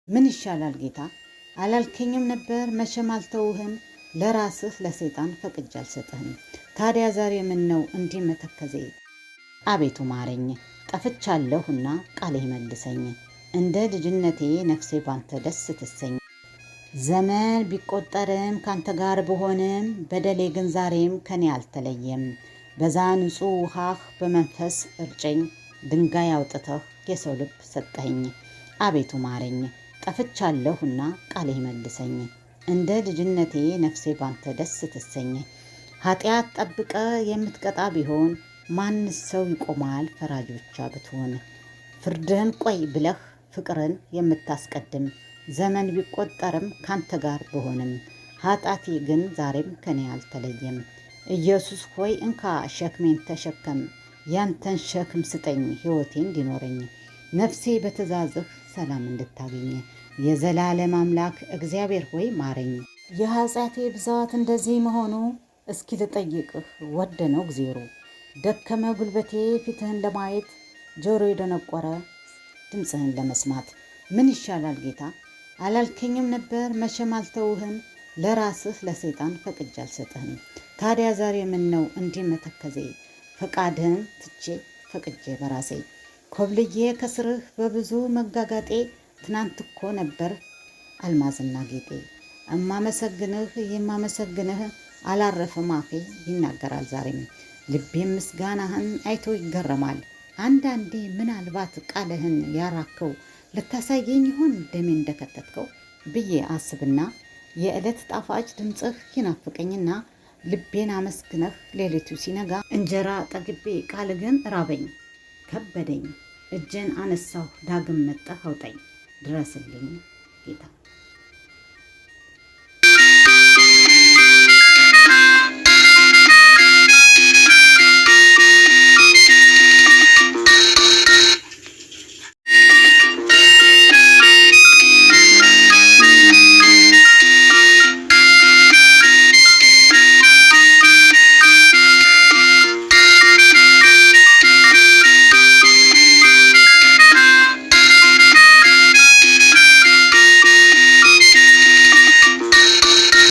ምን ይሻላል ጌታ አላልከኝም ነበር? መቼም አልተውህም። ለራስህ ለሰይጣን ፈቅጄ አልሰጥህም። ታዲያ ዛሬ ምን ነው እንዲህ መተከዜ? አቤቱ ማረኝ፣ ጠፍቻለሁና ቃልህ መልሰኝ። እንደ ልጅነቴ ነፍሴ ባንተ ደስ ትሰኝ። ዘመን ቢቆጠርም ካንተ ጋር ብሆንም በደሌ ግን ዛሬም ከኔ አልተለየም። በዛ ንጹሕ ውሃህ በመንፈስ እርጨኝ፣ ድንጋይ አውጥተህ የሰው ልብ ሰጠኸኝ። አቤቱ ማረኝ፣ ጠፍቻለሁና ቃልህ መልሰኝ። እንደ ልጅነቴ ነፍሴ ባንተ ደስ ትሰኝ። ኃጢአት ጠብቀ የምትቀጣ ቢሆን ማንስ ሰው ይቆማል? ፈራጆቻ ብትሆን ፍርድህን ቆይ ብለህ ፍቅርን የምታስቀድም ዘመን ቢቆጠርም ካንተ ጋር ብሆንም ኃጢአቴ ግን ዛሬም ከኔ አልተለየም። ኢየሱስ ሆይ እንካ ሸክሜን ተሸከም፣ ያንተን ሸክም ስጠኝ ሕይወቴ እንዲኖረኝ፣ ነፍሴ በትእዛዝህ ሰላም እንድታገኝ። የዘላለም አምላክ እግዚአብሔር ሆይ ማረኝ። የኃጢአቴ ብዛት እንደዚህ መሆኑ እስኪ ልጠይቅህ ወደ ነው እግዜሩ። ደከመ ጉልበቴ ፊትህን ለማየት፣ ጆሮ የደነቆረ ድምፅህን ለመስማት። ምን ይሻላል ጌታ አላልከኝም ነበር? መቼም አልተውህም። ለራስህ ለሰይጣን ፈቅጄ አልሰጥህም። ታዲያ ዛሬ ምን ነው እንዲህ መተከዜ? ፈቃድህን ትቼ ፈቅጄ በራሴ ኮብልዬ ከስርህ በብዙ መጋጋጤ። ትናንት እኮ ነበር አልማዝና ጌጤ። እማመሰግንህ የማመሰግንህ አላረፈም አፌ ይናገራል ዛሬም። ልቤም ምስጋናህን አይቶ ይገረማል። አንዳንዴ ምናልባት ቃልህን ያራከው ልታሳየኝ ይሆን ደሜ እንደከተትከው ብዬ አስብና የዕለት ጣፋጭ ድምፅህ ይናፍቀኝና ልቤን አመስግነህ ሌሊቱ ሲነጋ እንጀራ ጠግቤ ቃል ግን ራበኝ ከበደኝ። እጄን አነሳሁ ዳግም መጠህ አውጠኝ። ድረስልኝ ጌታ።